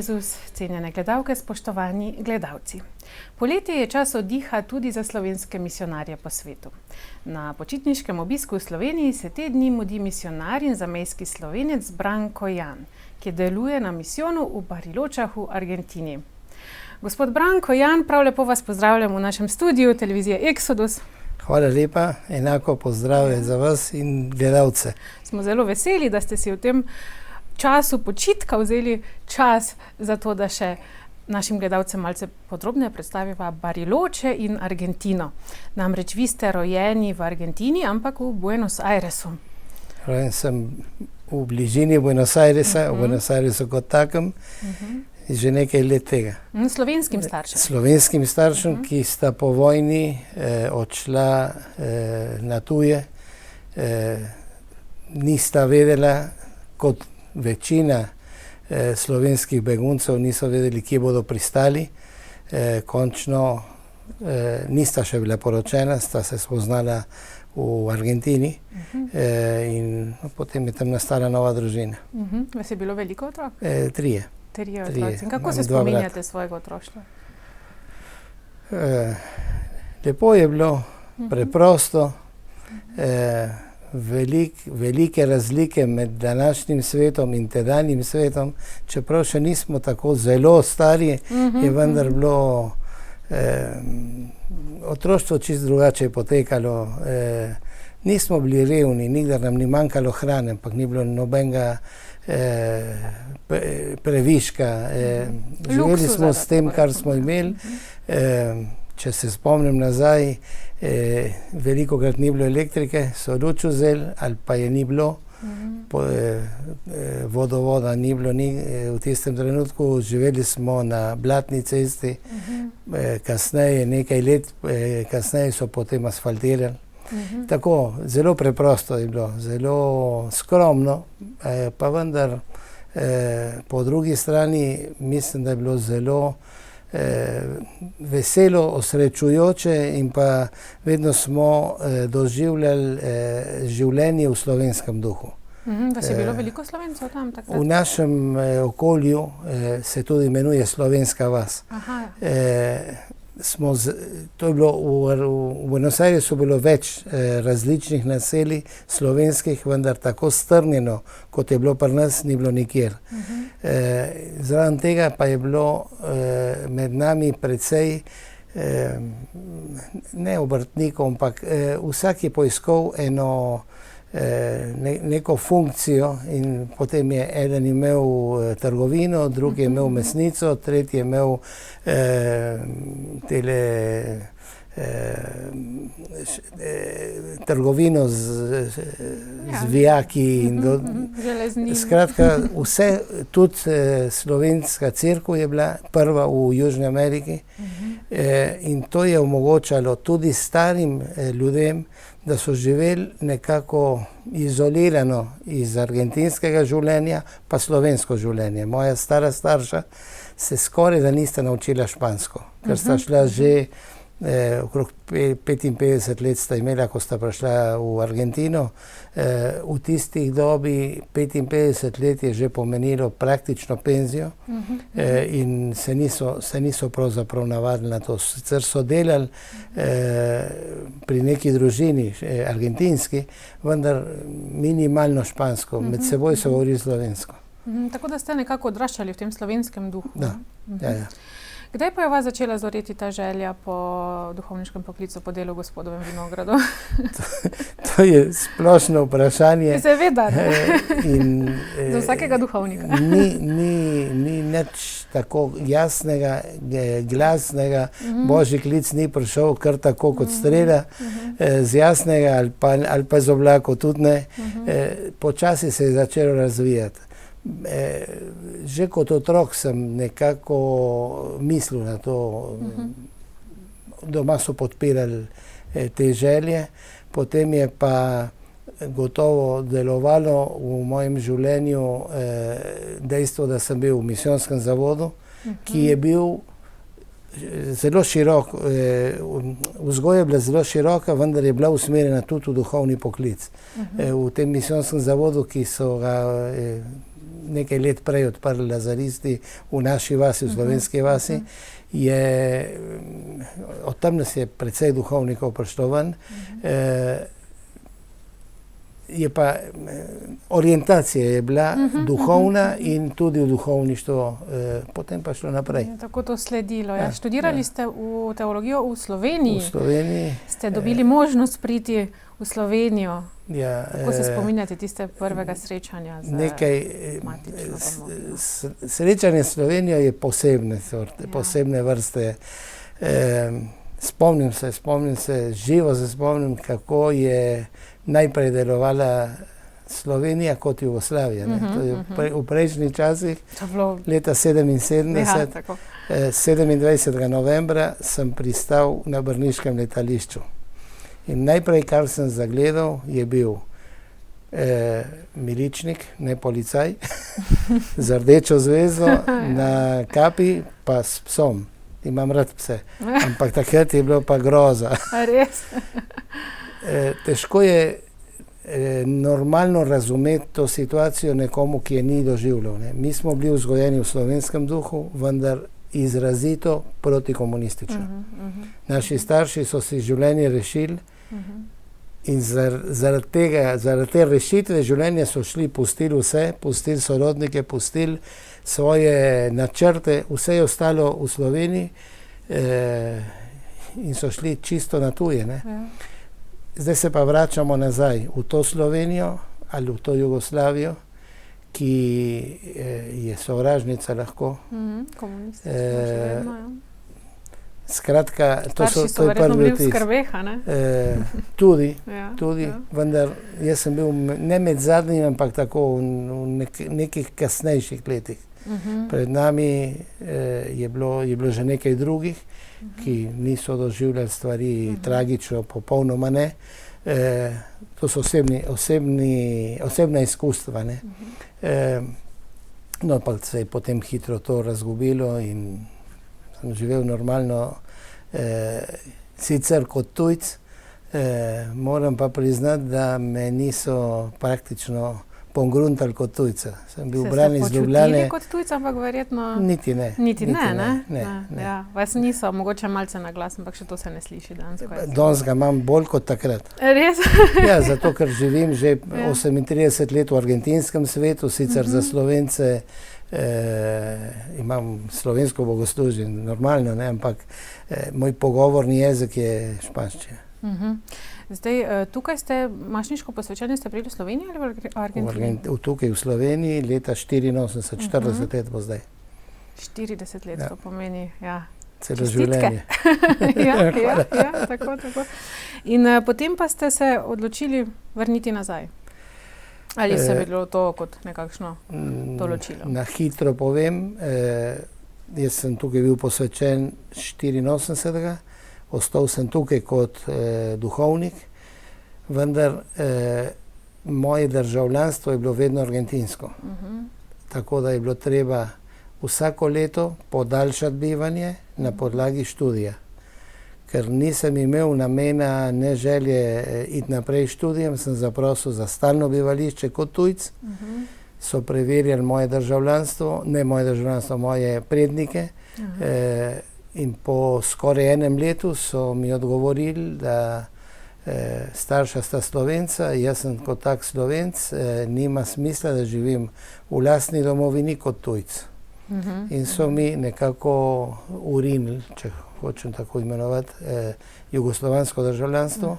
Jezus, cenjene gledalke, spoštovani gledalci. Poletje je čas oddiha tudi za slovenske misijonarje po svetu. Na počitniškem obisku v Sloveniji se te dni mudi misijonar in zamejski Slovenec Branko Jan, ki deluje na misijonu v Bariločah v Argentini. Gospod Branko Jan, prav lepo vas pozdravljam v našem studiu televizije Exodus. Hvala lepa, enako pozdravljen za vas in gledalce. Smo zelo veseli, da ste si v tem času počitka vzeli čas za to, da še našim gledalcem malce podrobneje predstaviva Bariloče in Argentino. Namreč vi ste rojeni v Argentini, ampak v Buenos Airesu. Rojen sem v bližini Buenos Airesa, v Buenos Airesu kot takem, že nekaj let tega. Slovenskim staršem. Slovenskim staršem, ki sta po vojni odšla na tuje, nista vedela, kot večina slovenskih beguncev, niso vedeli, kje bodo pristali. Končno nista še bila poročena, sta se spoznala v Argentini in potem je tam nastala nova družina. Vas je bilo veliko otrok? Trije. Trije otroci. In kako se spominjate svojega otroštva? Lepo je bilo, preprosto, velike razlike med današnjim svetom in tedanjim svetom, čeprav še nismo tako zelo stari, je vendar bilo otroštvo čisto drugače potekalo. Nismo bili revni, nikdar nam ni manjkalo hrane, ampak ni bilo nobenega previška. Živeli smo s tem, kar smo imeli. Če se spomnim nazaj, velikokrat ni bilo elektrike, so luč vzeli ali pa je ni bilo. Vodovoda ni bilo v tistem trenutku. Živeli smo na blatni cesti. Kasneje, nekaj let kasneje so potem asfaltirali. Tako, zelo preprosto je bilo, zelo skromno, pa vendar po drugi strani mislim, da je bilo zelo veselo, osrečujoče in pa vedno smo doživljali življenje v slovenskem duhu. Vas je bilo veliko Slovencev tam takrat? V našem okolju se tudi imenuje Slovenska vas. To je bilo v Buenos Airesu bilo več različnih naselij slovenskih, vendar tako strnjeno, kot je bilo pri nas, ni bilo nikjer. Zraven tega pa je bilo med nami precej ne obrtnikov, ampak vsak je poiskal neko funkcijo in potem je eden imel trgovino, drugi je imel mesnico, tretji je imel trgovino z vijaki in skratka vse, tudi slovenska cerkev je bila prva v Južni Ameriki in to je omogočalo tudi starim ljudem, da so živeli nekako izolirano iz argentinskega življenja pa slovensko življenje. Moja stara starša se skoraj da nista naučila špansko, ker sta šla že okrog 55 let sta imela, ko sta prišla v Argentino. V tistih dobi 55 let je že pomenilo praktično penzijo in se niso pravzaprav navadili na to. Sicer so delali pri neki družini argentinski, vendar minimalno špansko, med seboj so govorili slovensko. Tako da ste nekako odraščali v tem slovenskem duhu. Da, ja. Kdaj pa je vas začela zoreti ta želja po duhovniškem poklicu, po delu v Gospodovem vinogradu? To je splošno vprašanje. Seveda. Za vsakega duhovnika. Ni nič tako jasnega, glasnega. Božji klic ni prišel kar tako kot strela, z jasnega ali pa z oblakov tudi ne. Počasi se je začelo razvijati. Že kot otrok sem nekako mislil na to. Doma so podpirali te želje, potem je pa gotovo delovalo v mojem življenju dejstvo, da sem bil v misijonskem zavodu, ki je bil zelo širok, vzgoja je bila zelo široka, vendar je bila usmerjena tudi v duhovni poklic. V tem misijonskem zavodu, ki so ga nekaj let prej odprli lazaristi v naši vasi, v slovenski vasi, od tam nas je precej duhovnikov prišlo ven. Je pa orientacija je bila duhovna in tudi v duhovništvo, potem pa šlo naprej. Tako to sledilo. Ja. Študirali ste v teologijo v Sloveniji. V Sloveniji. Ste dobili možnost priti v Slovenijo. Ja, kako se spominjate tiste prvega srečanja z matično domovino? Srečanje s Slovenijo je posebne vrste. Spomnim se, živo se spomnim, kako je najprej delovala Slovenija kot Jugoslavija. To je v prejšnjih časih, leta 1977, 27. novembra sem pristal na brniškem letališču. In najprej, kar sem zagledal, je bil miličnik, ne policaj, z rdečo zvezdo na kapi, pa s psom. Imam rad pse, ampak takrat je bilo pa groza. Res? Težko je normalno razumeti to situacijo nekomu, ki je ni doživljal. Mi smo bili vzgojeni v slovenskem duhu, vendar izrazito protikomunistično. Naši starši so si življenje rešili in zaradi te rešitve življenja so šli, pustili vse, pustili sorodnike, pustili svoje načrte, vse je ostalo v Sloveniji in so šli čisto na tuje. Zdaj se pa vračamo nazaj v to Slovenijo ali v to Jugoslavijo, ki je sovražnica lahko. Komunistično še vedno, ja. Skratka, to je prvi vtis. Starši so verjetno bili v skrbeh, a ne? Tudi, vendar jaz sem bil ne med zadnjim, ampak tako v nekih kasnejših letih. Pred nami je bilo že nekaj drugih, ki niso doživljali stvari tragično, popolnoma ne. To so osebna izkustva, ne. No, pa se je potem hitro to razgubilo in sem živel normalno, sicer kot tujc, moram pa priznati, da me niso praktično pogruntali kot tujca. Sem bil bran iz Ljubljane. Se ste počutili kot tujca, ampak verjetno... Niti ne. Niti ne. Ja, vas niso, mogoče malce na glas, ampak še to se ne sliši danes. Danes ga imam bolj kot takrat. Res? Ja, zato ker živim že 38 let v argentinskem svetu, sicer za Slovence imam slovensko bogoslužje, normalno, ne, ampak moj pogovorni jezik je španščina. Zdaj, tukaj ste mašniško posvečeni, ste prili v Sloveniji ali v Argentini? Tukaj v Sloveniji, leta 84, 40 let bo zdaj. 40 let, to pomeni, ja. Celo življenje. Ja, tako. In potem pa ste se odločili vrniti nazaj? Ali se je bilo to kot nekakšno določilo? Na hitro povem, jaz sem tukaj bil posvečen 84. Ostal sem tukaj kot duhovnik, vendar moje državljanstvo je bilo vedno argentinsko. Tako da je bilo treba vsako leto podaljšati bivanje na podlagi študija. Ker nisem imel namena, ne želje iti naprej študijem, sem zaprosil za stalno bivališče kot tujc. So preverjali moje državljanstvo, moje prednike. In po skoraj enem letu so mi odgovorili, da starša sta Slovenca, jaz sem kot tak Slovenc, nima smisla, da živim v lastni domovini kot tujc. In so mi nekako urinili, če hočem tako imenovati, jugoslovansko državljanstvo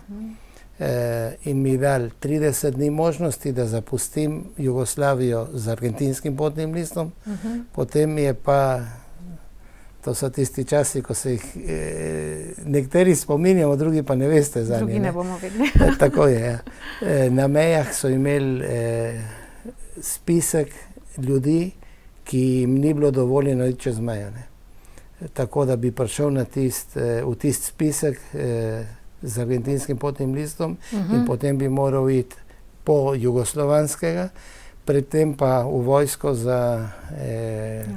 in mi dali 30 dni možnosti, da zapustim Jugoslavijo z argentinskim potnim listom. Potem je pa, to so tisti časi, ko se jih nekateri spominjamo, drugi pa ne veste za nje. Drugi ne bomo vedeli. Tako je, ja. Na mejah so imeli spisek ljudi, ki jim ni bilo dovoljeno iti čez mejo. Tako da bi prišel v tist spisek z argentinskim potnim listom in potem bi moral iti po jugoslovanskega, predtem pa v vojsko za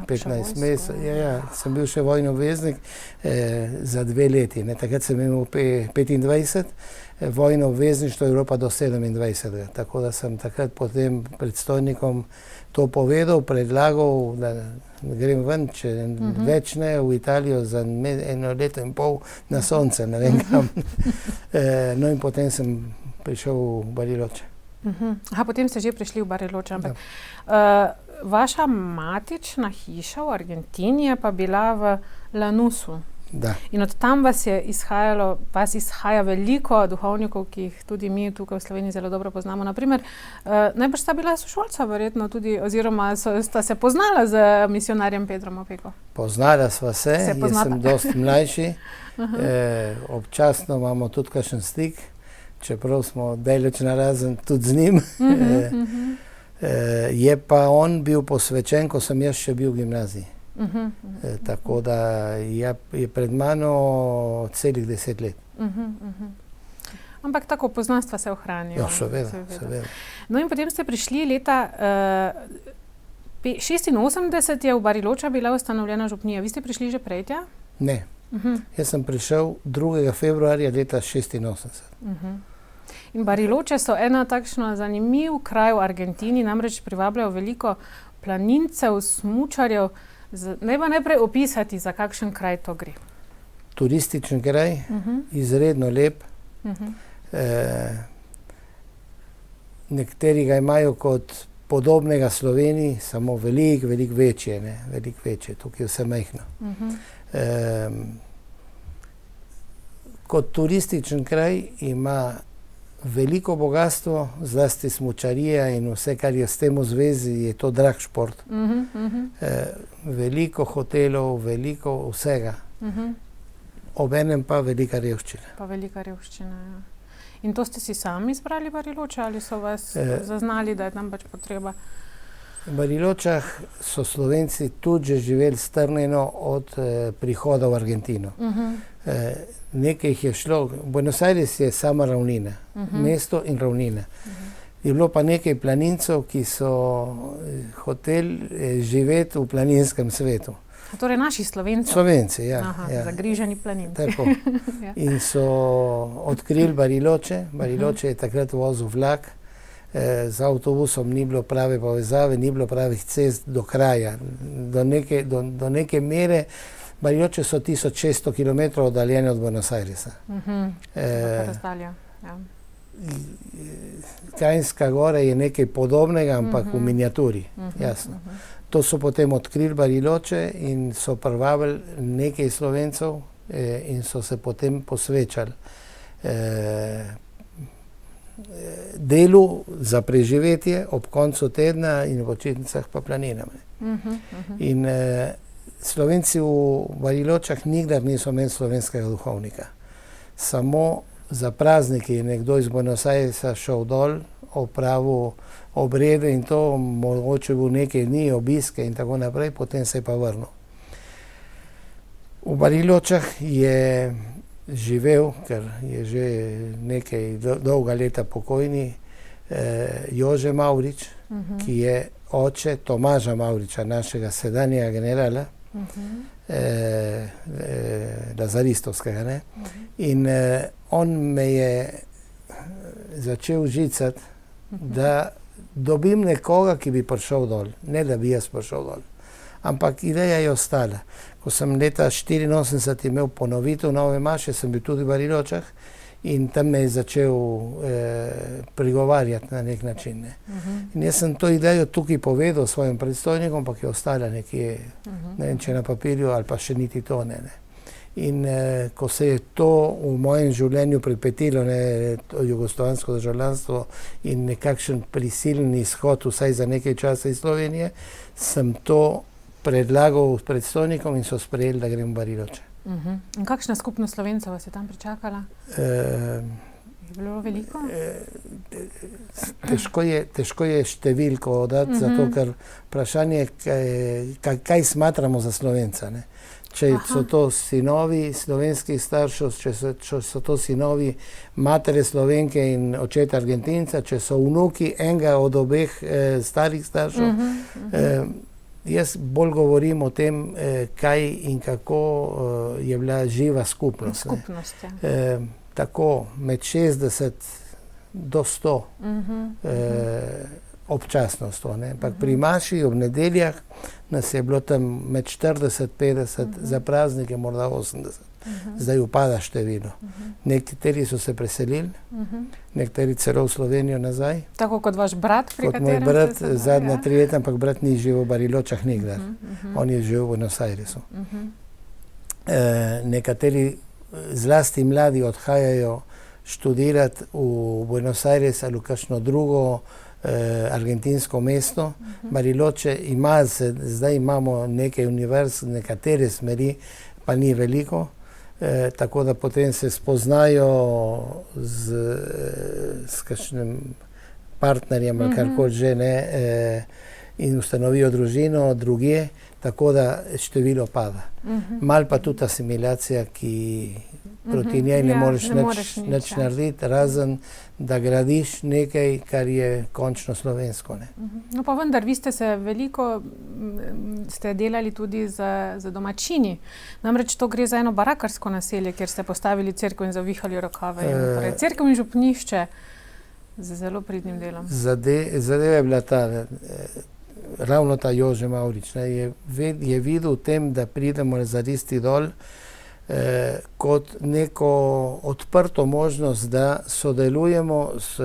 15 mesecev. Ja, sem bil še vojni obveznik za 2 leti. Takrat sem imel 25, vojno obvezništvo je bilo pa do 27. Tako da sem takrat potem predstojnikom to povedal, predlagal, da grem ven, če več ne, v Italijo za 1 leto in pol na sonce, ne vem kam. No in potem sem prišel v Bariloče. Potem ste že prišli v Bariloče, ampak vaša matična hiša v Argentini je pa bila v Lanusu. Da. In od tam vas izhaja veliko duhovnikov, ki jih tudi mi tukaj v Sloveniji zelo dobro poznamo. Naprimer, najbrž sta bila sošolca verjetno tudi, oziroma sta se poznala z misionarjem Pedrom Opeko. Poznala sva se, jaz sem dosti mlajši. Občasno imamo tudi kakšen stik, čeprav smo daleč narazen tudi z njim. Je pa on bil posvečen, ko sem jaz še bil v gimnaziji. Tako da je pred mano celih 10 let. Ampak tako poznanstva se ohranijo. Ja, seveda. No in potem ste prišli leta 86 je v Bariloča bila ustanovljena župnija. Vi ste prišli že prej tja? Ne. Jaz sem prišel 2. februarja leta 86. In Bariloče so ena takšna zanimiv kraj v Argentini, namreč privabljajo veliko planincev, smučarjev. Naj pa najprej opisati, za kakšen kraj to gre. Turističen kraj, izredno lep. Nekateri ga imajo kot podobnega Sloveniji, samo veliko večje, ne? Veliko večje, tukaj je vse majhno. Kot turističen kraj ima veliko bogastvo, zlasti smučarija in vse, kar je s tem v zvezi, je to drag šport. Veliko hotelov, veliko vsega. Obenem pa velika revščina. Ja. In to ste si sami izbrali Bariloče ali so vas zaznali, da je tam pač potreba? V Bariločah so Slovenci tudi že živeli strnjeno od prihoda v Argentino. Nekaj jih je šlo, Buenos Aires je sama ravnina, mesto in ravnina. Je bilo pa nekaj planincev, ki so hoteli živeti v planinskem svetu. Torej naši Slovenci? Slovenci, ja. Zagriženi planinci. Tako. In so odkrili Bariloče. Bariloče je takrat vozil vlak. Z avtobusom ni bilo prave povezave, ni bilo pravih cest do kraja. Do neke mere Bariloče so 1600 km oddaljene od Buenos Airesa. Razdalja, ja. Kajnska gora je nekaj podobnega, ampak v miniaturi, jasno. To so potem odkrili Bariloče in so privabili nekaj Slovencev in so se potem posvečali delu za preživetje ob koncu tedna in v počitnicah pa planinam. In Slovenci v Bariločah nikdar niso imeli slovenskega duhovnika. Samo za prazniki je nekdo iz Buenos Airesa šel dol, opravil obrede in to, mogoče bil nekaj dni, obiske in tako naprej, potem se je pa vrnil. V Bariločah je živel, ker je že nekaj dolga leta pokojni, Jože Mavrič, ki je oče Tomaža Mavriča, našega sedanjega generala, lazaristovskega, ne? In on me je začel žicati, da dobim nekoga, ki bi prišel dol. Ne, da bi jaz prišel dol. Ampak ideja je ostala. Ko sem leta 1984 imel ponovitev nove maše, sem bil tudi v Bariločah in tam me je začel prigovarjati na nek način. Ne. In jaz sem to idejo tukaj povedal svojim predstojnikom, ampak je ostala nekje, ne vem, če na papirju ali pa še niti to ne. In ko se je to v mojem življenju pripetilo, to jugoslovansko državljanstvo in nekakšen prisilni izhod, vsaj za nekaj časa iz Slovenije, sem to predlagal predstojnikom in so sprejeli, da grem v Bariloče. In kakšna skupnost Slovencev vas je tam pričakala? Je bilo veliko? Težko je številko dati, zato ker vprašanje je, kaj smatramo za Slovenca, ne? Če so to sinovi slovenskih staršev, če so to sinovi matere Slovenke in očeta Argentinca, če so vnuki enega od obeh starih staršev. Jaz bolj govorim o tem, kaj in kako je bila živa skupnost. tako med 60 do 100 občasno 100. Ampak pri maši ob nedeljah nas je bilo tam med 40, 50, za praznike morda 80. Zdaj upada število. Nekateri so se preselili, nekateri celo v Slovenijo nazaj. Tako kot vaš brat, pri katerem kot moj brat, zadnja 3 leta, ampak brat ni živel v Bariločah nikdar. On je živel v Buenos Airesu. Nekateri, zlasti mladi, odhajajo študirati v Buenos Aires ali v kakšno drugo argentinsko mesto. Bariloče ima, zdaj imamo nekaj univerz, nekatere smeri, pa ni veliko. Tako da potem se spoznajo s kakšnim partnerjem ali karkoli že, in ustanovijo družino drugje, tako da število pada. Mal pa tudi asimilacija, ki proti njej ne moreš nič narediti, razen da gradiš nekaj, kar je končno slovensko. No pa vendar, vi ste se veliko delali tudi za domačini. Namreč to gre za eno barakarsko naselje, kjer ste postavili cerkev in zavihali rokave. Torej, cerkev in župnišče z zelo pridnim delom. Zadeva je bila ta, ravno ta Jože Mavrič, je videl v tem, da pridemo za Risti dol, kot neko odprto možnost, da sodelujemo s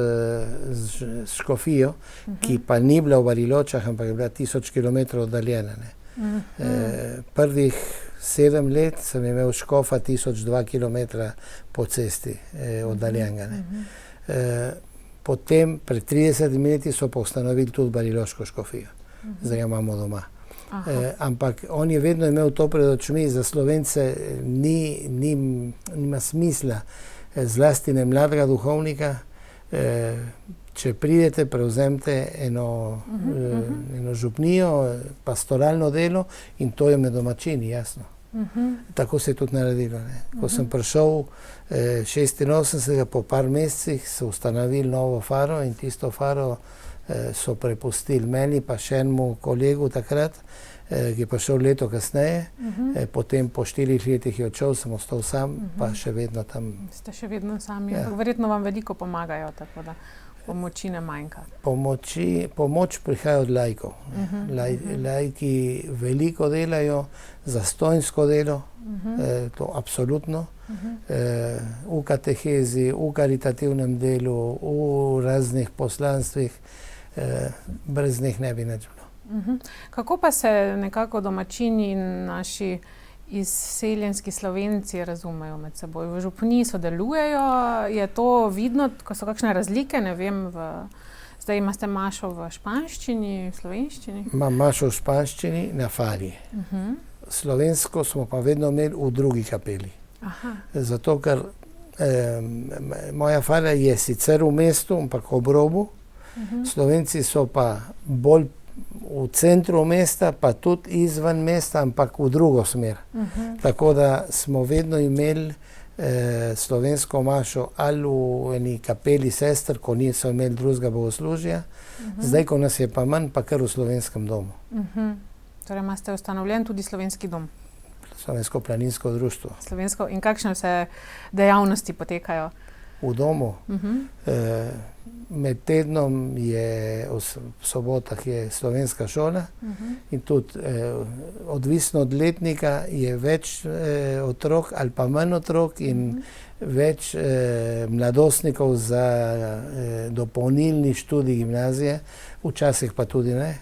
škofijo, ki pa ni bila v Bariločah, ampak je bila 1000 kilometrov oddaljena. Prvih 7 let sem imel škofa 1002 kilometra po cesti oddaljenega. Potem, pred 30 leti so pa ustanovili tudi Bariloško škofijo. Zdaj jo imamo doma. Ampak on je vedno imel to pred očmi, za Slovence nima smisla, zlasti ne mladega duhovnika. Če pridete, prevzemite eno župnijo, pastoralno delo in to je med domačini, jasno. Tako se je tudi naredilo. Ko sem prišel 86, po par mesecih so ustanovili novo faro in tisto faro so prepustili meni, pa še enemu kolegu takrat, ki je prišel leto kasneje. Potem po 4 letih je odšel, sem ostal sam, pa še vedno tam. Ste še vedno sami. Verjetno vam veliko pomagajo, tako da pomoči ne manjka. Pomoč prihaja od laikov. Laiki veliko delajo, zastonjsko delo, to absolutno. V katehezi, v karitativnem delu, v raznih poslanstvih, brez njih ne bi nič bilo. Kako pa se nekako domačini in naši izseljenski Slovenci razumejo med seboj? V župniji sodelujejo? Je to vidno, ko so kakšne razlike? Ne vem, zdaj imate mašo v španščini, v slovenščini? Imam mašo v španščini na fari. Slovensko smo pa vedno imeli v drugi kapeli. Zato, ker moja fara je sicer v mestu, ampak ob robu. Slovenci so pa bolj v centru mesta, pa tudi izven mesta, ampak v drugo smer. Tako da smo vedno imeli slovensko mašo ali v eni kapeli sester, ko niso imeli drugega bogoslužja. Zdaj, ko nas je pa manj, pa kar v slovenskem domu. Torej imate ustanovljen tudi slovenski dom? Slovensko planinsko društvo. In kakšne vse dejavnosti potekajo? V domu. Med tednom je, v sobotah je slovenska šola in tudi odvisno od letnika je več otrok ali pa manj otrok in več mladostnikov za dopolnilni študij gimnazije, včasih pa tudi ne.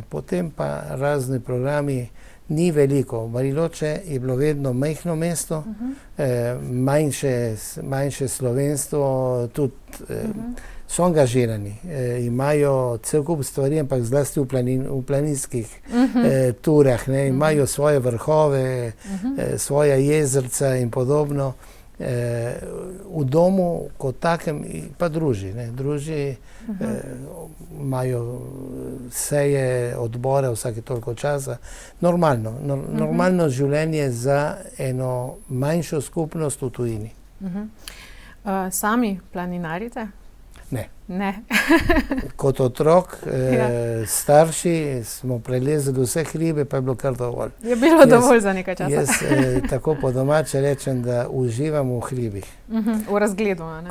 Potem pa razni programi. Ni veliko. Bariloče je bilo vedno majhno mesto, manjše slovenstvo, tudi so angažirani. Imajo cel kup stvari, ampak zlasti v planinskih turah. Imajo svoje vrhove, svoja jezerca in podobno. V domu kot takem pa druži. Imajo seje, odbore vsake toliko časa. Normalno življenje za eno manjšo skupnost v tujini. Sami planinarite? Ne. Ne. Kot otrok, starši smo prelezli vse hribe, pa je bilo kar dovolj. Je bilo dovolj za nekaj časa. Jaz tako po domače rečem, da uživam v hribih. V razgledu, ne?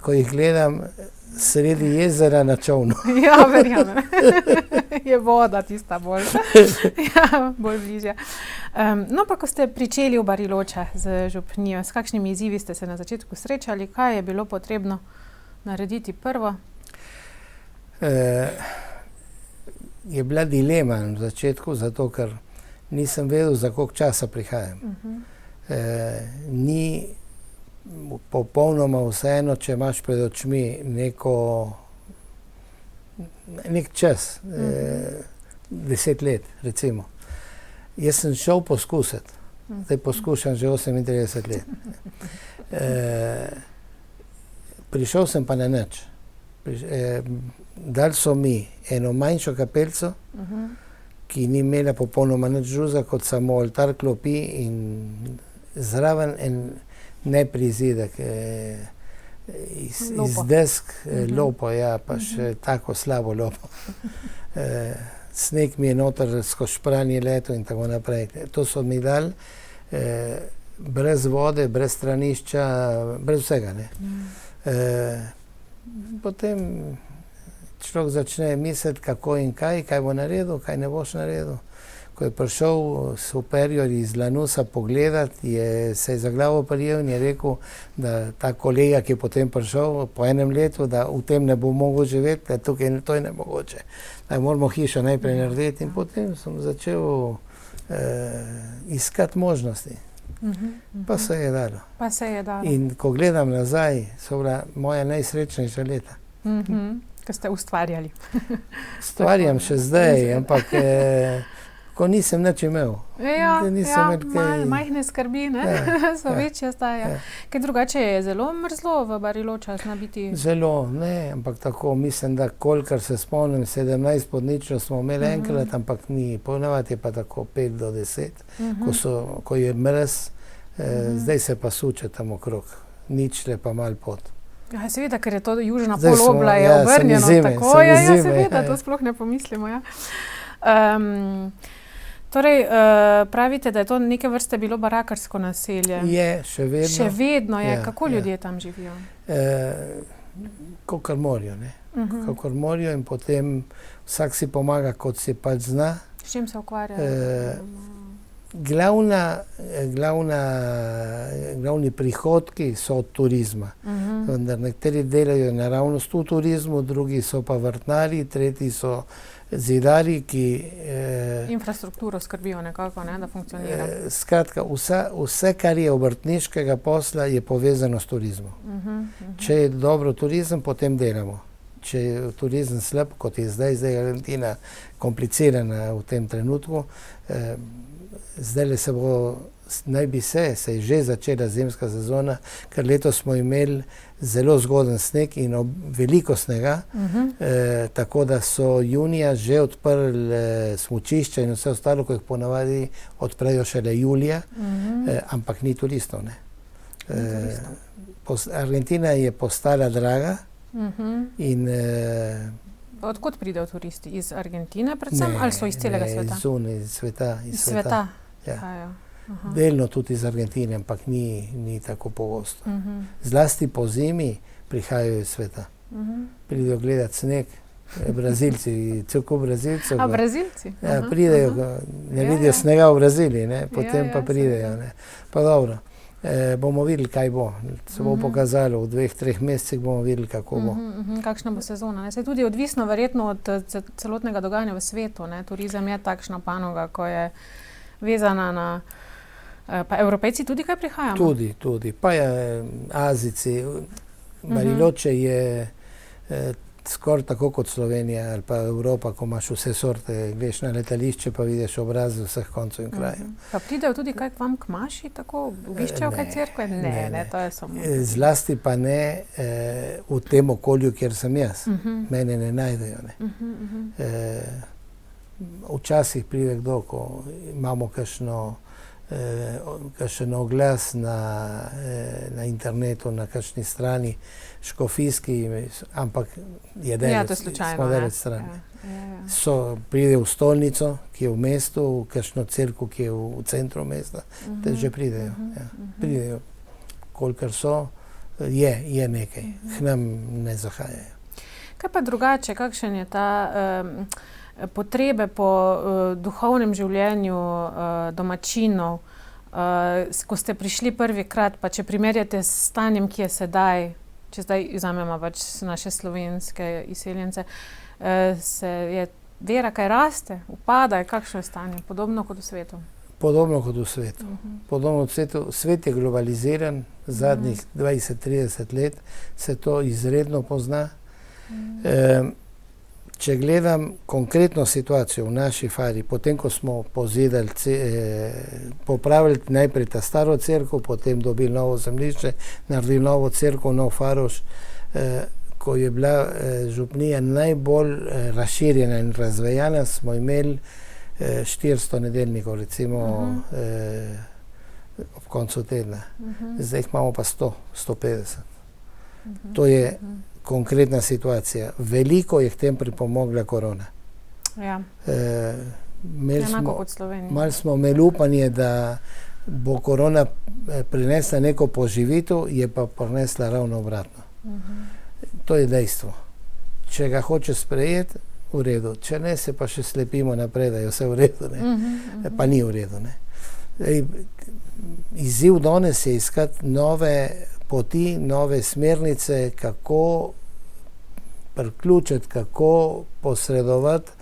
Ko jih gledam sredi jezera na čolnu. Ja, verjamem. Je voda tista bolj. Ja, bolj bližje. No, pa ko ste pričeli v Bariločah z župnijo, s kakšnimi izzivi ste se na začetku srečali? Kaj je bilo potrebno narediti prvo? Je bila dilema na začetku, zato ker nisem vedel, za koliko časa prihajam. Ni popolnoma vseeno, če imaš pred očmi nek čas, 10 let, recimo. Jaz sem šel poskusiti, zdaj poskušam že 38 let. Prišel sem pa na nič. Dali so mi eno manjšo kapelco, ki ni imela popolnoma nič drugega kot samo oltar, klopi in zraven en neprizidek iz desk, lopo, ja, pa še tako slabo lopo. Sneg mi je noter skozi špranje leto in tako naprej. To so mi dali brez vode, brez stranišča, brez vsega, ne. Potem človek začne misliti, kako in kaj bo naredil, kaj ne boš naredil. Ko je prišel superior iz Lanusa pogledati, se je za glavo prijel in je rekel, da ta kolega, ki je potem prišel po enem letu, da v tem ne bo mogel živeti, da tukaj to je nemogoče. Da moramo hišo najprej narediti in potem sem začel iskati možnosti. Pa se je dalo. In ko gledam nazaj, so bila moja najsrečnejša leta. Ko ste ustvarjali. Ustvarjam še zdaj, ampak ko nisem nič imel. Ja, majhne skrbi, ne? So večje staje. Kaj drugače je zelo mrzlo v Bariločah zna biti? Zelo, ne, ampak tako, mislim, da kolikor se spomnim, 17 pod ničlo smo imeli enkrat, ampak ni, ponavadi je pa tako 5 do 10, ko je mrz, zdaj se pa suče tam okrog, ničle pa malo pod. Ja, seveda, ker je to južna polobla, je obrnjeno tako, ja, seveda, to sploh ne pomislimo, ja. Torej, pravite, da je to neke vrste bilo barakarsko naselje. Je, še vedno. Še vedno je. Kako ljudje tam živijo? Kakor morajo, ne. Kakor morajo in potem vsak si pomaga, kot si pač zna. S čim se ukvarjajo? Glavni prihodki so od turizma. Vendar nekateri delajo naravnost v turizmu, drugi so pa vrtnari, tretji so zidari, ki infrastrukturo skrbijo nekako, ne, da funkcionira. Skratka, vse, kar je obrtniškega posla, je povezano s turizmom. Če je dobro turizem, potem delamo. Če je turizem slab, kot je zdaj Argentina komplicirana v tem trenutku, zdaj naj bi se je že začela zimska sezona, ker letos smo imeli zelo zgoden sneg in veliko snega, tako da so junija že odprli smučišča in vse ostalo, ko jih ponavadi odprejo šele julija, ampak ni turistov, ne. Argentina je postala draga in Odkot pridejo turisti? Iz Argentine predvsem ali so iz celega sveta? Ne, zunaj, iz sveta. Ja. Delno tudi iz Argentine, ampak ni tako pogosto. Zlasti po zimi prihajajo iz sveta. Pridejo gledati sneg, Brazilci, cel kup Brazilcev. A Brazilci? Ja, pridejo, ne vidijo snega v Braziliji, ne, potem pa pridejo, ne. Pa dobro, bomo videli, kaj bo. Se bo pokazalo, v 2-3 mesecih bomo videli, kako bo. Kakšna bo sezona, ne? Se je tudi odvisno verjetno od celotnega dogajanja v svetu, ne? Turizem je takšna panoga, ko je vezana na... Pa Evropejci tudi kaj prihajamo? Tudi. Pa je Azijci. Bariloče je skoraj tako kot Slovenija ali pa Evropa, ko imaš vse sorte, greš na letališče, pa vidiš obraz vseh koncev in krajev. Pa pridejo tudi kaj k vam k maši, tako obiščejo kaj cerkve? Ne, to je samo... Zlasti pa ne v tem okolju, kjer sem jaz. Mene ne najdejo, ne. Včasih pride kdo, ko imamo kakšno kakšen oglas na internetu, na kakšni strani škofijski, ampak je smo daleč strani. Pride v stolnico, ki je v mestu, v kakšno cerkev, ki je v centru mesta, te že pridejo. Pridejo, kolikor so, je nekaj, k nam ne zahajajo. Kaj pa drugače, kakšen je ta potrebe po duhovnem življenju domačinov, ko ste prišli prvikrat, pa če primerjate s stanjem, ki je sedaj, če zdaj vzamemo pač naše slovenske izseljence, je vera kaj raste, upada, kakšno je stanje, podobno kot v svetu? Podobno kot v svetu. Podobno kot v svetu. Svet je globaliziran, zadnjih 20-30 let se to izredno pozna. Če gledam konkretno situacijo v naši fari, potem ko smo pozidali, popravili najprej ta staro cerkev, potem dobili novo zemljišče, naredili novo cerkev, nov faroš, ko je bila župnija najbolj razširjena in razvejana, smo imeli 400 nedeljnikov, recimo ob koncu tedna. Zdaj jih imamo pa 100-150. To je konkretna situacija. Veliko je k tem pripomogla korona. Ja. Enako kot Slovenija. Malo smo imeli upanje, da bo korona prinesla neko poživitev, je pa prinesla ravno obratno. To je dejstvo. Če ga hoče sprejeti, v redu. Če ne, se pa še slepimo naprej, da je vse v redu. Pa ni v redu. Izziv danes je iskati nove poti, nove smernice, kako priključiti, kako posredovati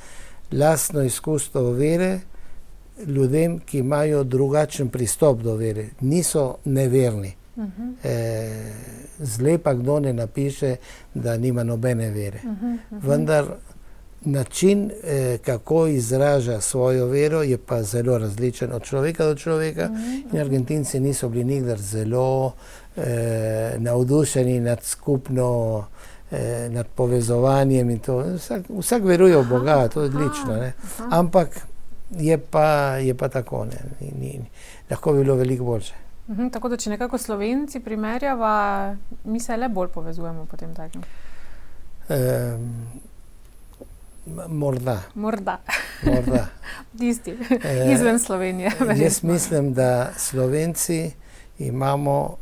lastno izkustvo vere ljudem, ki imajo drugačen pristop do vere. Niso neverni. Zlepa kdo ne napiše, da nima nobene vere. Vendar način, kako izraža svojo vero, je pa zelo različen od človeka do človeka. In Argentinci niso bili nikdar zelo navdušeni nad skupno, nad povezovanjem in to. Vsak veruje v Boga, to je odlično. Ampak je pa tako. Lahko bi bilo veliko boljše. Tako da, če nekako Slovenci primerjava, mi se le bolj povezujemo potem takim? Morda. Tisti, izven Slovenije. Jaz mislim, da Slovenci imamo,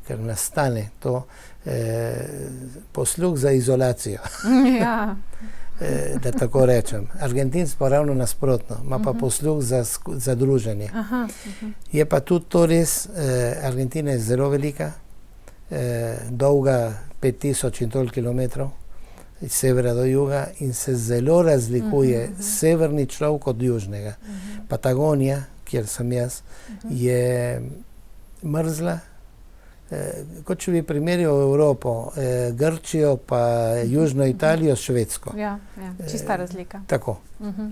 ker nastane to, posluh za izolacijo. Ja. Da tako rečem. Argentinci pa ravno nasprotno, ima pa posluh za druženje. Je pa tudi to res, Argentina je zelo velika, dolga 5000 in toliko kilometrov, iz severa do juga, in se zelo razlikuje severni človek od južnega. Patagonija, kjer sem jaz, je mrzla, kot če bi primerjal Evropo, Grčijo pa Južno Italijo s Švedsko. Ja, čista razlika. Tako.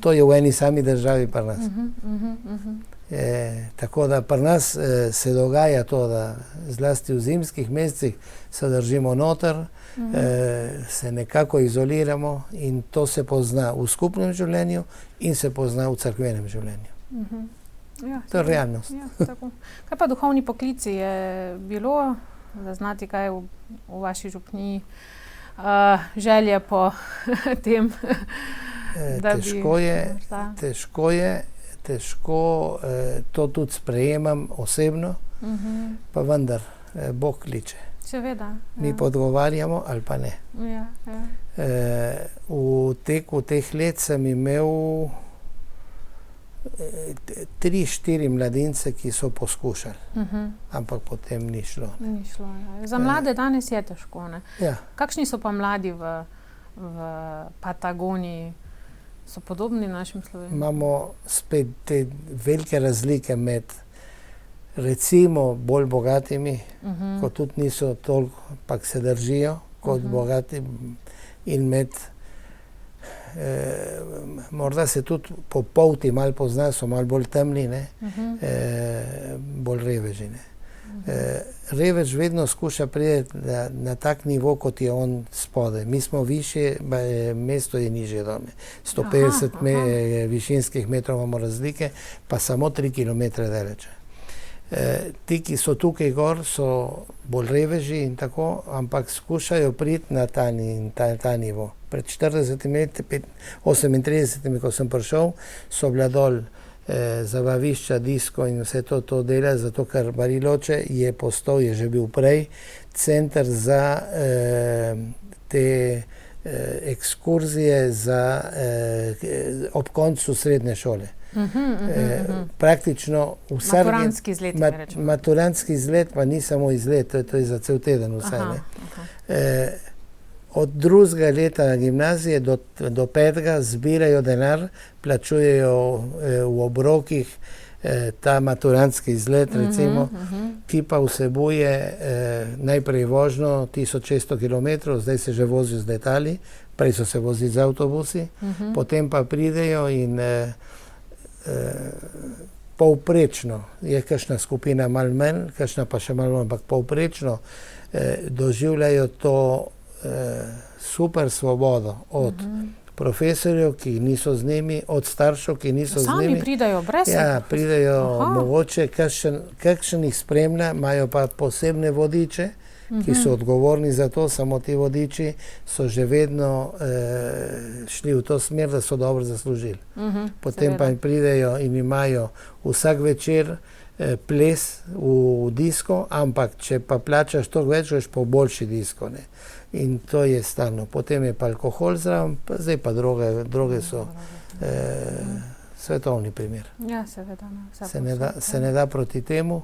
To je v eni sami državi pri nas. Tako da pri nas se dogaja to, da zlasti v zimskih mesecih se držimo noter, se nekako izoliramo in to se pozna v skupnem življenju in se pozna v cerkvenem življenju. To je realnost. Kaj pa duhovni poklici je bilo zaznati, kaj v vaši župniji želje po tem, da bi... Težko to tudi sprejemam osebno, pa vendar Bog kliče. Seveda. Mi podgovarjamo ali pa ne. V teku teh let sem imel 3-4 mladince, ki so poskušali, ampak potem ni šlo. Za mlade danes je težko, ne? Ja. Kakšni so pa mladi v Patagoniji? So podobni našim Slovencem? Imamo spet te velike razlike med recimo bolj bogatimi, ko tudi niso toliko, pa se držijo kot bogati, in med morda se tudi po polti malo pozna, so malo bolj temni, bolj reveži. revež vedno skuša priti na tak nivo, kot je on spodaj. Mi smo više, mesto je nižje dome. 150 višinskih metrov imamo razlike, pa samo 3 km daleč. Ti, ki so tukaj gor, so bolj reveži in tako, ampak skušajo priti na ta nivo. Pred 40 leti, 38, ko sem prišel, so bila dol zabavišča, disko in vse to dela, zato ker Bariloche je postal, je že bil prej, center za te ekskurzije ob koncu srednje šole. Praktično vsak maturantski izlet, maturantski izlet, pa ni samo izlet, to je za cel teden vsaj. Od drugega leta na gimnazije do 5. zbirajo denar, plačujejo v obrokih ta maturantski izlet, recimo, ki pa vsebuje najprej vožnjo 1600 km, zdaj se že vozijo z letali, prej so se vozili z avtobusi, potem pa pridejo in povprečno, je kakšna skupina malo manj, kakšna pa še malo manj, ampak povprečno doživljajo to super svobodo od profesorjev, ki niso z njimi, od staršev, ki niso z njimi. Sami pridajo brez? Ja, pridajo mogoče, kakšen jih spremlja, imajo pa posebne vodiče, ki so odgovorni za to, samo ti vodiči so že vedno šli v to smer, da so dobro zaslužili. Potem pa pridejo in imajo vsak večer ples v disko, ampak če pa plačaš toliko več, greš pa v boljši disko. Ne? In to je stalno. Potem je pa alkohol zraven, zdaj pa droge so svetovni primer. Ja, seveda. Se ne da proti temu.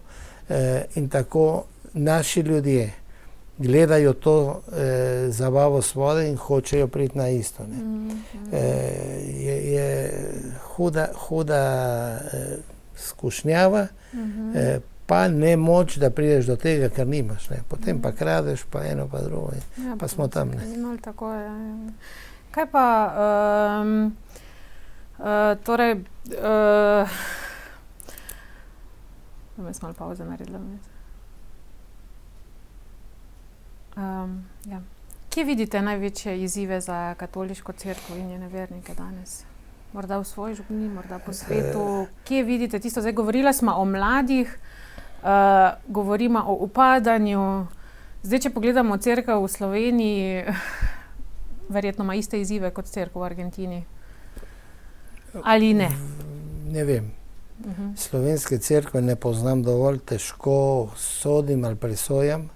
In tako naši ljudje gledajo to zabavo svode in hočejo priti na isto. Je huda skušnjava, pa ne moč, da prideš do tega, kar nimaš. Ne. Potem pa kradeš, pa eno, pa drugo. Ja, pa smo tam. No, tako je. Kaj pa, torej, da smo malo pauze naredili. Ja. Kje vidite največje izzive za katoliško cerkev in njene vernike danes? Morda v svoji župniji, morda po svetu. Kje vidite tisto? Zdaj govorila smo o mladih, govorimo o upadanju. Zdaj, če pogledamo cerkev v Sloveniji, verjetno ima iste izzive kot cerkev v Argentini. Ali ne? Ne vem. Slovenske cerkve ne poznam dovolj, težko sodim ali presojam.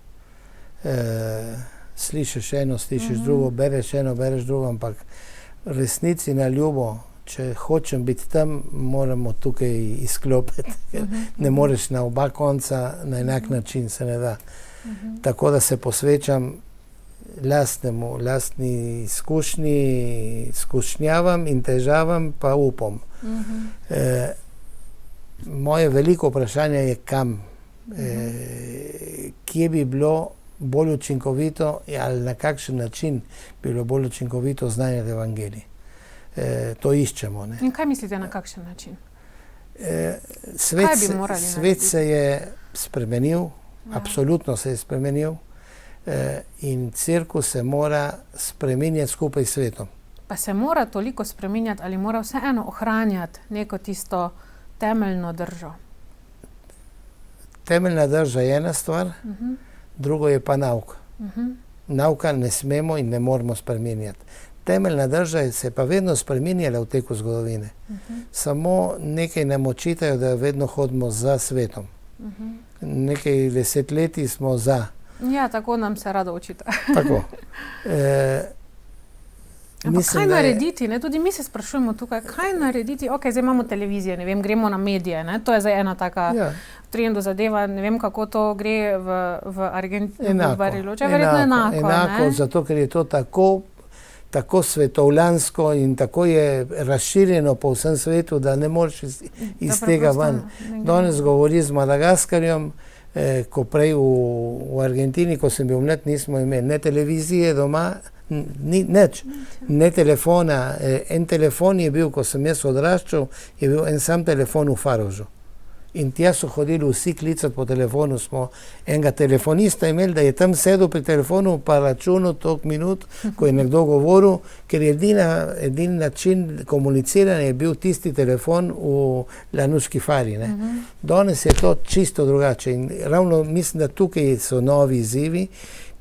Slišiš eno, slišiš drugo, bereš eno, bereš drugo, ampak resnici na ljubo, če hočem biti tam, moramo tukaj izklopiti. Ne moreš na oba konca, na enak način se ne da. Tako da se posvečam lastni izkušnjavam in težavam, pa upom. Moje veliko vprašanje je kam. Kje bi bilo bolj učinkovito ali na kakšen način bi bilo bolj učinkovito znanje evangelij. To iščemo. Ne? In kaj mislite na kakšen način? Svet se je spremenil, absolutno se je spremenil in cerkev se mora spreminjati skupaj s svetom. Pa se mora toliko spreminjati ali mora vseeno ohranjati neko tisto temeljno držo? Temeljna drža je ena stvar, drugo je pa nauka. Nauka ne smemo in ne moramo spreminjati. Temeljna drža se pa vedno spreminjala v teku zgodovine. Samo nekaj nam očitajo, da vedno hodimo za svetom. Nekaj desetletij smo za. Ja, tako nam se rado očita. Tako. Ampak kaj narediti? Ne? Tudi mi se sprašujemo tukaj, kaj narediti? Ok, zdaj imamo televizije, ne vem, gremo na medije. Ne? To je zdaj ena taka trendu zadeva, ne vem, kako to gre v Argentini, v Bariloche. Verjetno enako. Zato, ker je to tako svetovljansko in tako je razširjeno po vsem svetu, da ne moreš iz tega ven. Danes govori z Madagaskarjem, ko prej v Argentini, ko sem bil mlad, nismo imeli ne televizije doma, nič, ne telefona. En telefon je bil, ko sem jaz odraščal, je bil en sam telefon v Farožu. In tja so hodili vsi klicati po telefonu. Smo enega telefonista imeli, da je tam sedel pri telefonu pa računal toliko minut, ko je nekdo govoril, ker edini način komuniciranja je bil tisti telefon v Lanuški fari. Danes je to čisto drugače in ravno mislim, da tukaj so novi izzivi,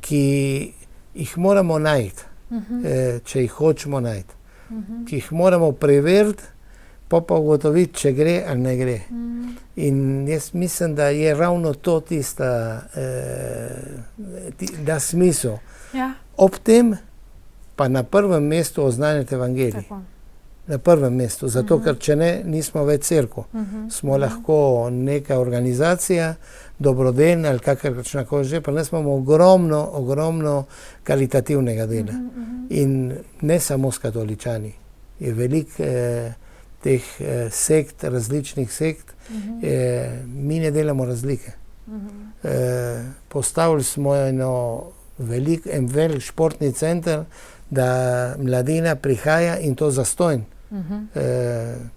ki jih moramo najti, če jih hočemo najti, ki jih moramo preveriti, pa ugotoviti, če gre ali ne gre. In jaz mislim, da je ravno to tista, da smisel. Ja. Ob tem pa na prvem mestu oznanjati evangelij. Tako. Na prvem mestu, zato ker če ne, nismo več cerkev. Smo lahko neka organizacija, dobrodelna ali kakršnakoli že, pa nas imamo ogromno karitativnega dela. In ne samo s katoličani. Je veliko teh sekt, različnih sekt, mi ne delamo razlike. Postavili smo en velik športni center, da mladina prihaja in to zastonj.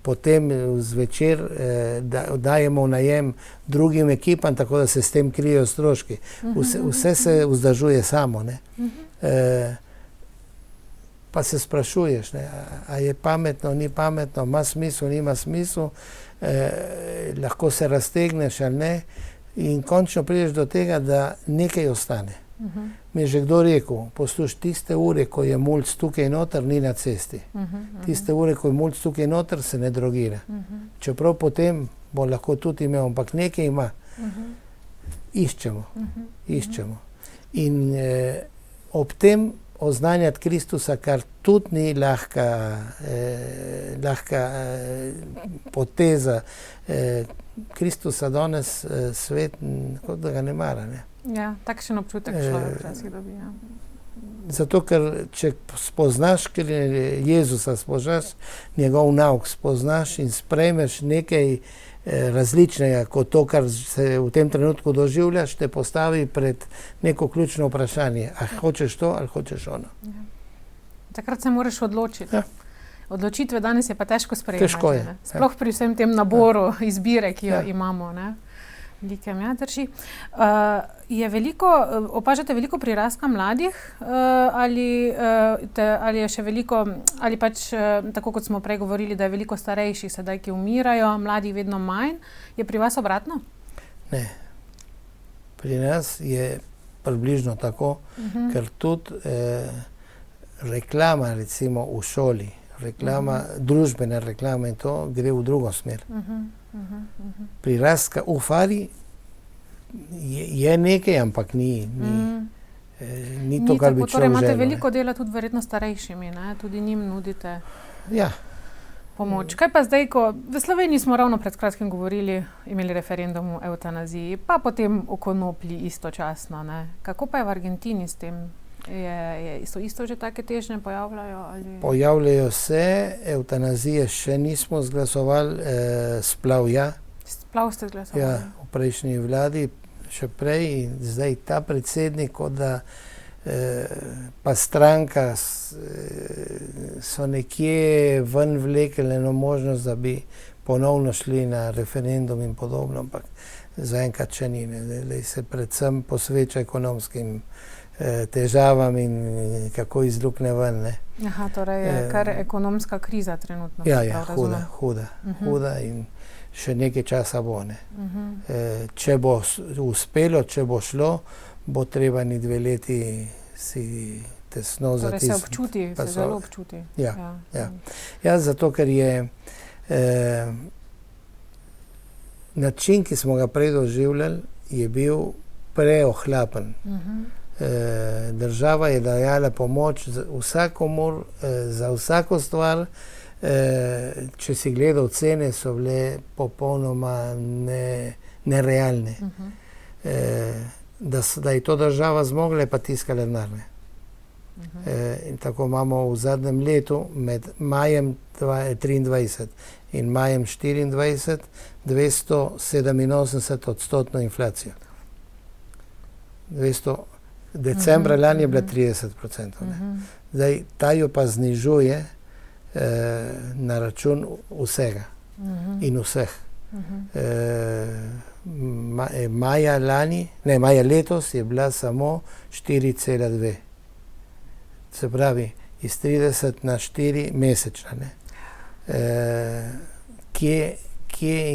Potem zvečer dajemo v najem drugim ekipam, tako da se s tem krijejo stroški. Vse se vzdržuje samo. Ne? Pa se sprašuješ, ne? A je pametno, ni pametno, ima smisel, nima smisel, lahko se raztegneš ali ne. In končno prideš do tega, da nekaj ostane. Mi je že kdo rekel, poslušaj, tiste ure, ko je mulc tukaj noter, ni na cesti. Tiste ure, ko je mulc tukaj noter, se ne drogira. Čeprav potem bo lahko tudi imel, ampak nekaj ima. Iščemo. In ob tem oznanjati Kristusa, kar tudi ni lahka poteza. Kristusa danes svet, kot da ga ne mara. Ne? Ja, takšen občutek človek včasih dobi. Ja. Zato, ker če spoznaš Jezusa, spoznaš njegov nauk, spoznaš in sprejmeš nekaj različnega, kot to, kar se v tem trenutku doživljaš, te postavi pred neko ključno vprašanje. A hočeš to ali hočeš ono? Ja. Takrat se moraš odločiti. Ja. Odločitve danes je pa težko sprejemati. Težko je. Sploh pri vsem tem naboru izbire, ki jo imamo. Ne? Velikem, ja, drži. Opažate veliko prirastka mladih ali je še veliko, ali pač tako kot smo prej govorili, da je veliko starejših sedaj, ki umirajo, mladih vedno manj. Je pri vas obratno? Ne. Pri nas je približno tako, ker tudi reklama recimo v šoli, družbena reklama in to gre v drugo smer. Prirastka v fari je nekaj, ampak ni to, kar bi človek želel. Torej imate veliko dela tudi verjetno starejšimi, ne? Tudi njim nudite pomoč. Kaj pa zdaj, ko v Sloveniji smo ravno pred kratkim imeli referendum o evtanaziji, pa potem o konoplji istočasno. Ne? Kako pa je v Argentini s tem? So isto že take težnje pojavljajo? Ali? Pojavljajo se, evtanazije še nismo zglasovali, splav ja. Splav ste zglasovali? Ja, v prejšnji vladi še prej in zdaj ta predsednik, kot da pa stranka so nekje ven vlekli eno možnost, da bi ponovno šli na referendum in podobno, ampak zaenkrat še ni. Zdaj se predvsem posveča ekonomskim težavam in kako iz luknje ven. Ne? Aha, torej je kar ekonomska kriza trenutno. Ja, huda in še nekaj časa bo. Ne? Če bo uspelo, če bo šlo, bo treba ni 2 leti si tesno zatisniti. Torej se občuti, se zelo občuti. Ja, zato ker je način, ki smo ga prej doživljali, je bil preohlapen. Država je dajala pomoč vsakomur, za vsako stvar. Če si gledal cene, so bile popolnoma nerealne. Da je to država zmogla, pa tiskala denar. In tako imamo v zadnjem letu med majem 2023 in majem 2024 287% inflacijo. Decembra lani je bila 30%. Zdaj, ta jo pa znižuje na račun vsega in vseh. Maja letos je bila samo 4,2. Se pravi, iz 30 na 4 mesečna. Kje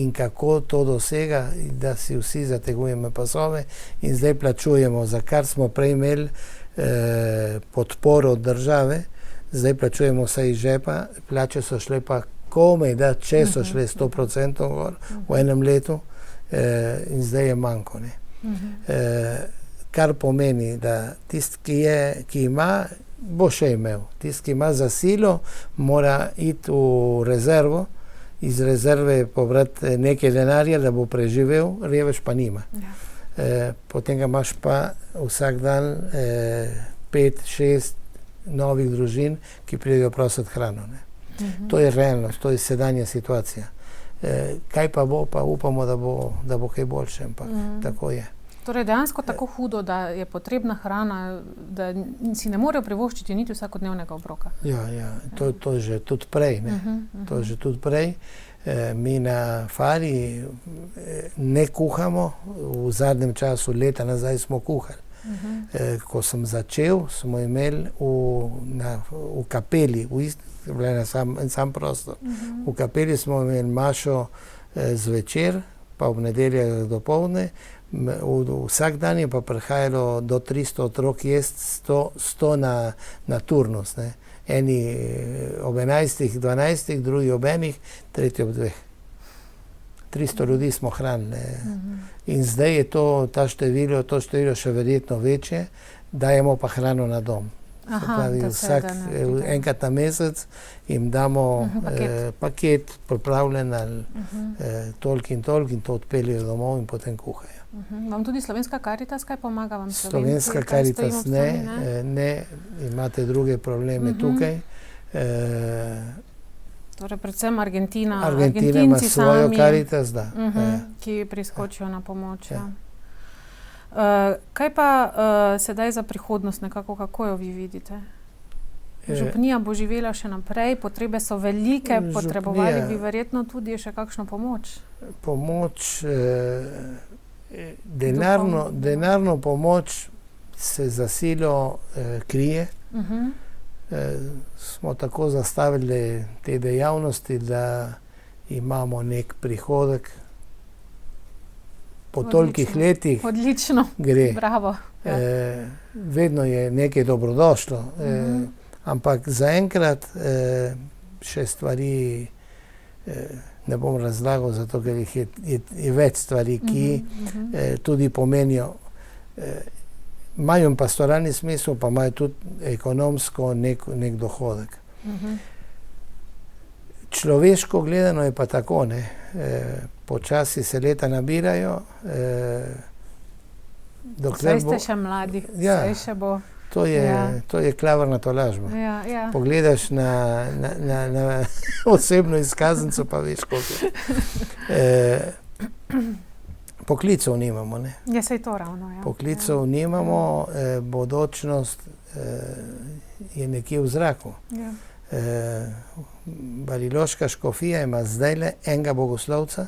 in kako to dosega, da si vsi zategujemo pasove in zdaj plačujemo, za kar smo prej imeli podporo od države, zdaj plačujemo vse iz žepa, plače so šle pa komaj, da če so šle 100% gor v enem letu, in zdaj je manjko. Kar pomeni, da tisti, ki ima, bo še imel. Tisti, ki ima za silo, mora iti v rezervo, iz rezerve pobrati nekaj denarja, da bo preživel, revež pa nima. Potem ga imaš pa vsak dan 5-6 novih družin, ki pridejo prositi hrano. To je realnost, to je sedanja situacija. Kaj pa bo, pa upamo, da bo kaj boljše, ampak tako je. Torej dejansko tako hudo, da je potrebna hrana, da si ne morejo privoščiti niti vsakodnevnega obroka. Ja, to je že tudi prej. To je že tudi prej. Mi na Fari ne kuhamo, v zadnjem času, leta nazaj smo kuhali. Ko sem začel, smo imeli v kapeli, en sam prostor. V kapeli smo imeli mašo zvečer, pa v nedeljah dopoldne. Vsak dan je pa prihajalo do 300 otrok jesti, 100 na turnus. Eni ob 11, 12, drugi ob 1, tretji ob 2. 300 ljudi smo hranili. In zdaj je to število še verjetno večje, dajemo pa hrano na dom. Enkrat na mesec jim damo paket pripravljen ali toliko in to odpeljejo domov in potem kuhajo. Vam tudi Slovenska Karitas kaj pomaga? Slovenska Karitas ne, imate druge probleme tukaj. Torej predvsem Argentina. Argentina ima svojo Karitas, da. Ki priskočijo na pomoč. Kaj pa sedaj za prihodnost nekako, kako jo vi vidite? Župnija bo živela še naprej, potrebe so velike, potrebovali bi verjetno tudi še kakšno pomoč? Pomoč, denarno pomoč se za silo krije. Smo tako zastavili te dejavnosti, da imamo nek prihodek. Po tolikih letih gre. Bravo. Vedno je nekaj dobrodošlo, ampak zaenkrat še stvari ne bom razlagal, zato ker je več stvari, ki tudi pomenijo, imajo pastoralni smisel, pa imajo tudi ekonomsko nek dohodek. Človeško gledano je pa tako, počasi se leta nabirajo. Saj ste še mladi, saj še bo. To je klavrna tolažba. Pogledaš na osebno izkaznico, pa veš, koliko je. Poklicev nimamo. Ja, saj to ravno. Poklicev nimamo, bodočnost je nekje v zraku. Bariloška škofija ima zdajle enega bogoslovca,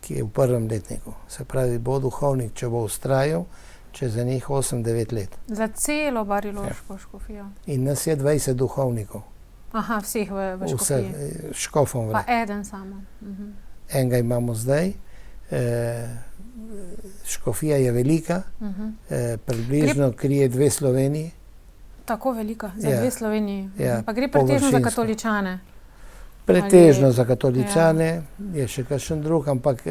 ki je v prvem letniku. Se pravi, bo duhovnik, če bo vztrajal, čez njih 8-9 let. Za celo Bariloško škofijo? In nas je 20 duhovnikov. Aha, vseh v škofiji? Vseh, škofom. Pa eden samo? Enega imamo zdaj. Škofija je velika, približno krije 2 Sloveniji. Tako velika, za 2 Sloveniji. Pa gre pretežno za katoličane? Pretežno za katoličane, je še kakšen drug, ampak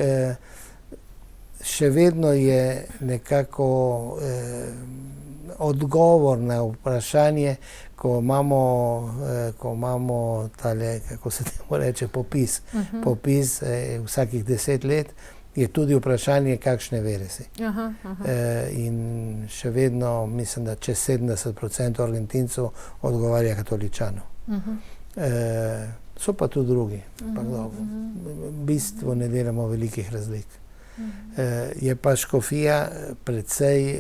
še vedno je nekako odgovor na vprašanje, ko imamo tale, kako se temu reče, popis vsakih 10 let, je tudi vprašanje, kakšne vere si. In še vedno mislim, da čez 70% Argentincev odgovarja katoličanov. So pa tudi drugi. V bistvu ne delamo velikih razlik. Je pa škofija precej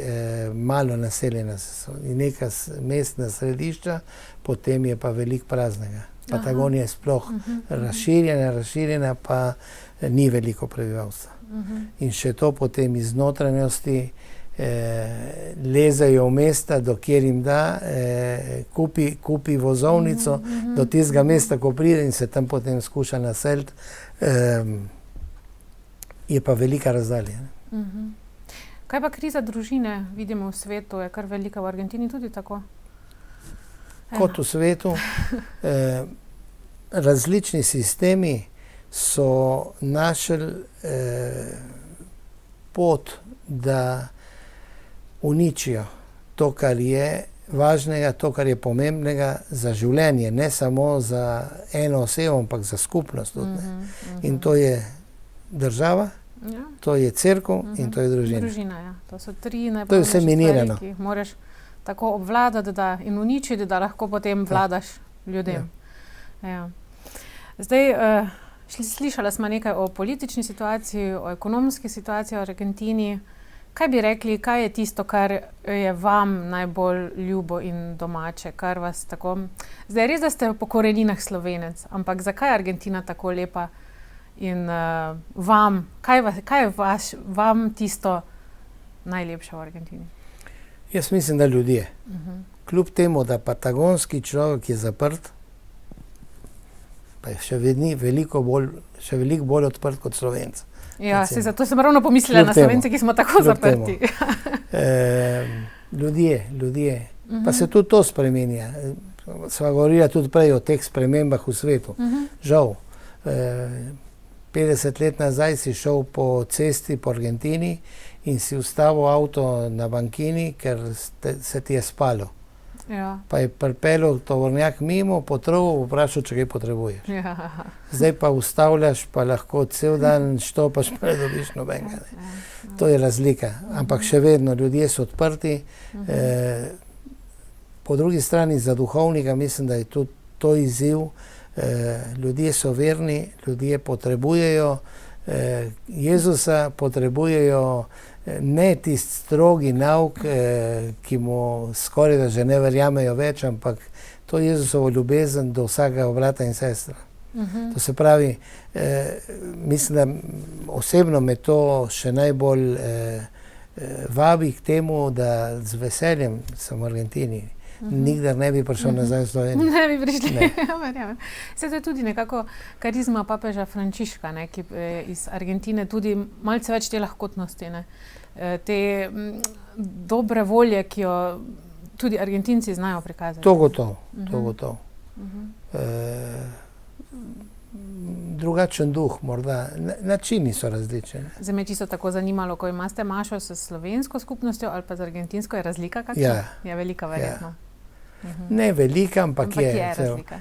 malo naseljena. Neka mestna središča, potem je pa veliko praznega. Patagonija je sploh razširjena, pa ni veliko prebivalstva. In še to potem iz notranjosti lezajo v mesta, dokjer jim da, kupi vozovnico do tistega mesta, ko pride in se tam potem skuša naseliti. Je pa velika razdalja. Kaj pa kriza družine, vidimo v svetu, je kar velika, v Argentini tudi tako? Kot v svetu. Različni sistemi so našli pot, da uničijo to, kar je važnega, to, kar je pomembnega za življenje, ne samo za eno osebo, ampak za skupnost tudi. In to je država, to je cerkev in to je družina. Družina, ja. To so tri najpomembnejše stvari, ki jih moraš tako obvladati in uničiti, da lahko potem vladaš ljudem. Ja. Zdaj, slišala smo nekaj o politični situaciji, o ekonomski situaciji v Argentini. Kaj bi rekli, kaj je tisto, kar je vam najbolj ljubo in domače, kar vas tako... Zdaj, res, da ste po koreninah Slovenec, ampak zakaj je Argentina tako lepa in vam, kaj je vam tisto najlepše v Argentini? Jaz mislim, da ljudje. Kljub temu, da patagonski človek je zaprt, pa je še veliko bolj odprt kot Slovenc. Ja, zato sem ravno pomislila na Slovence, ki smo tako zaprti. Ljudje. Pa se tudi to spremenja. Sva govorila tudi prej o teh spremembah v svetu. Žal. 50 let nazaj si šel po cesti po Argentini in si ustavil avto na bankini, ker se ti je spalo. Ja. Pa je pripeljal tovornjak mimo, potrovil, vprašal, če kaj potrebuješ. Ja. Zdaj pa ustavljaš, pa lahko cel dan štopaš, pa ne dobiš nobenega. To je razlika. Ampak še vedno ljudje so odprti. Po drugi strani za duhovnika mislim, da je tudi to izziv. Ljudje so verni, ljudje potrebujejo Jezusa, potrebujejo ne tisti strogi nauk, ki mu skoraj da že ne verjamejo več, ampak to Jezusovo ljubezen do vsakega brata in sestra. To se pravi, mislim, da osebno me to še najbolj vabi k temu, da z veseljem sem v Argentini. Nikdar ne bi prišel nazaj v Slovenijo. Ne bi prišli, verjamem. Se to je tudi nekako karizma papeža Frančiška, ki iz Argentine tudi malce več te lahkotnosti, te dobre volje, ki jo tudi Argentinci znajo prikazati. To gotovo. Drugačen duh morda, načini so različni. Zdaj me čisto tako zanimalo, ko imate mašo s slovensko skupnostjo ali pa z argentinsko, je razlika kakšna? Je velika verjetno. Ne velika, ampak je razlika.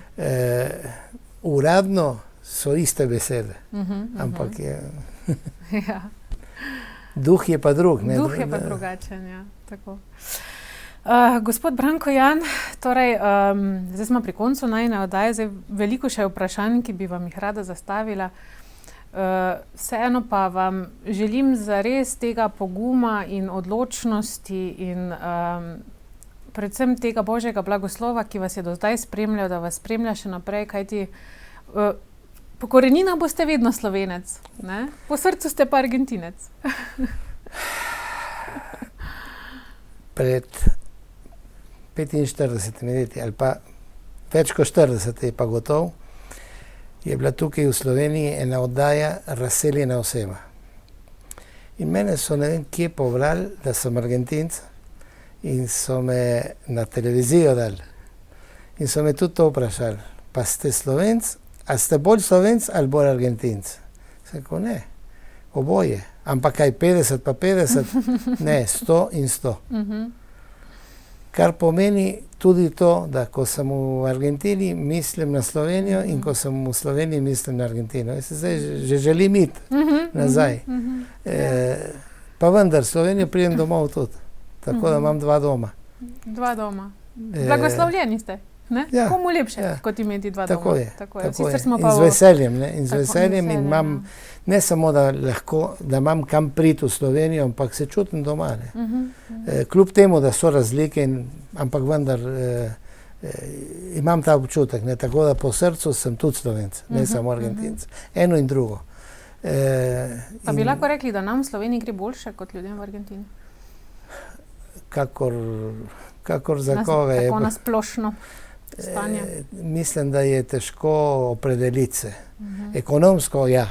Uradno so iste besede, ampak je... Duh je pa drug. Duh je pa drugačen, ja. Tako. Gospod Branko Jan, torej, zdaj smo pri koncu najine oddaje, zdaj veliko še vprašanj, ki bi vam jih rada zastavila. Vseeno pa vam želim zares tega poguma in odločnosti in predvsem tega Božjega blagoslova, ki vas je do zdaj spremljal, da vas spremlja še naprej, kajti po koreninah boste vedno Slovenec, ne? Po srcu ste pa Argentinec. Pred 45 leti ali pa več kot 40 je pa gotov, je bila tukaj v Sloveniji ena oddaja Razseljena oseba. In mene so ne vem kje pobrali, da sem Argentinc in so me na televizijo dali. In so me tudi to vprašali. Pa ste Slovenc? A ste bolj Slovenc ali bolj Argentinc? Sem rekel, ne, oboje. Ampak kaj 50 pa 50? Ne, 100 in 100. Kar pomeni tudi to, da ko sem v Argentini, mislim na Slovenijo in ko sem v Sloveniji, mislim na Argentino. Jaz se zdaj že želim iti nazaj. Pa vendar, Slovenijo pridem domov tudi. Tako da imam 2 doma. 2 doma. Blagoslovljeni ste, ne? Ja. Komu lepše, kot imeti 2 doma. Tako je. Sicer smo in z veseljem, ne? In z veseljem in imam, ne samo da lahko, da imam kam priti v Slovenijo, ampak se čutim doma, ne? Kljub temu, da so razlike, ampak vendar imam ta občutek, ne, tako da po srcu sem tudi Slovenc, ne samo Argentinec. Eno in drugo. Pa bi lahko rekli, da nam v Sloveniji gre boljše kot ljudem v Argentini? Kakor za koga je. Tako nasplošno stanje? Mislim, da je težko opredeliti se. Ekonomsko, ja,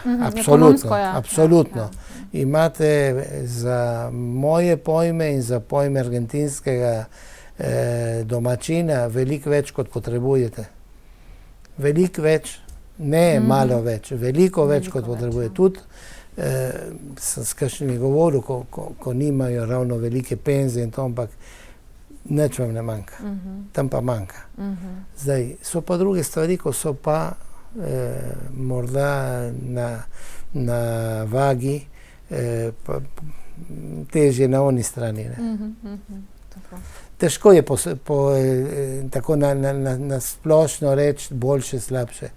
absolutno. Imate za moje pojme in za pojme argentinskega domačina veliko več, kot potrebujete. Veliko več, ne malo več, veliko več, kot potrebujete. Tudi sem s kakšnimi govoril, ko nimajo ravno velike penzije in to, ampak nič vam ne manjka. Tam pa manjka. Zdaj, so pa druge stvari, ko so pa morda na vagi pa težje na oni strani. Težko je tako na splošno reči boljše, slabše.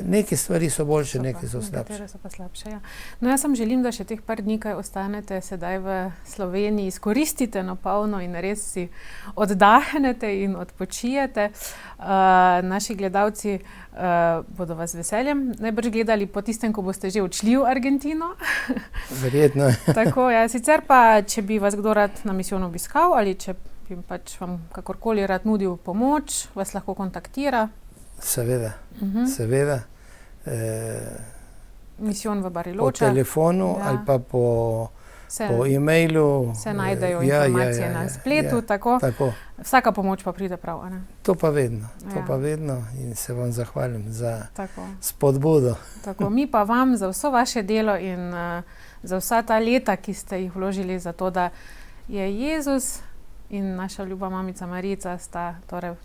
Neke stvari so boljše, neke so slabše. Nekatere so pa slabše, ja. No, jaz sem želim, da še teh par dni, kaj ostanete sedaj v Sloveniji, izkoristite na polno in res si oddahnete in odpočijete. Naši gledalci bodo vas z veseljem najbrž gledali po tistem, ko boste že odšli v Argentino. Verjetno. Tako, ja. Sicer pa, če bi vas kdo rad na misijon obiskal ali če bi pač vam kakorkoli rad nudil pomoč, vas lahko kontaktira. Seveda. Misijon v Bariloche. Po telefonu ali pa po e-mailu. Se najdejo informacije na spletu, tako. Vsaka pomoč pa pride prav, a ne? To pa vedno in se vam zahvalim za spodbudo. Tako, mi pa vam za vso vaše delo in za vsa ta leta, ki ste jih vložili za to, da je Jezus in naša ljuba mamica Marica sta torej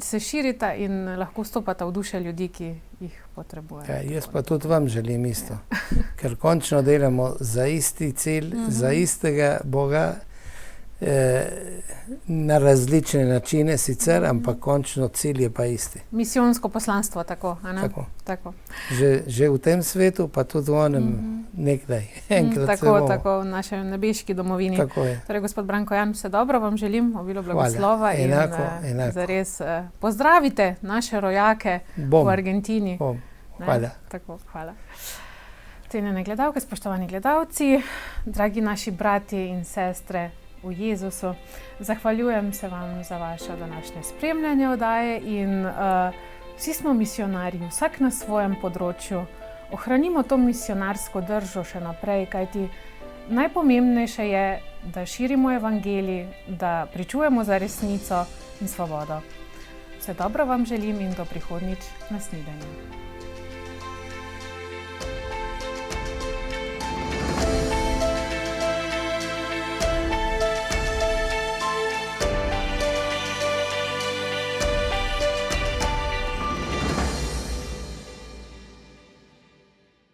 se širita in lahko vstopata v duše ljudi, ki jih potrebujejo. Ja, jaz pa tudi vam želim isto, ker končno delamo za isti cilj, za istega Boga, na različne načine sicer, ampak končno cilj je pa isti. Misijonsko poslanstvo, tako, a ne? Tako. Že v tem svetu, pa tudi v onem nekdaj. Enkrat se bomo. Tako, v našem nebeški domovini. Tako je. Torej, gospod Branko Jan, vse dobro vam želim, obilo blagoslova. Enako. Zares pozdravite naše rojake v Argentini. Hvala. Tako, hvala. Cenjene gledalke, spoštovani gledalci, dragi naši bratje in sestre v Jezusu, zahvaljujem se vam za vaše današnje spremljanje oddaje in vsi smo misionarji, vsak na svojem področju. Ohranimo to misionarsko držo še naprej, kajti najpomembnejše je, da širimo evangelij, da pričujemo za resnico in svobodo. Vse dobro vam želim in do prihodnjič na snidenju.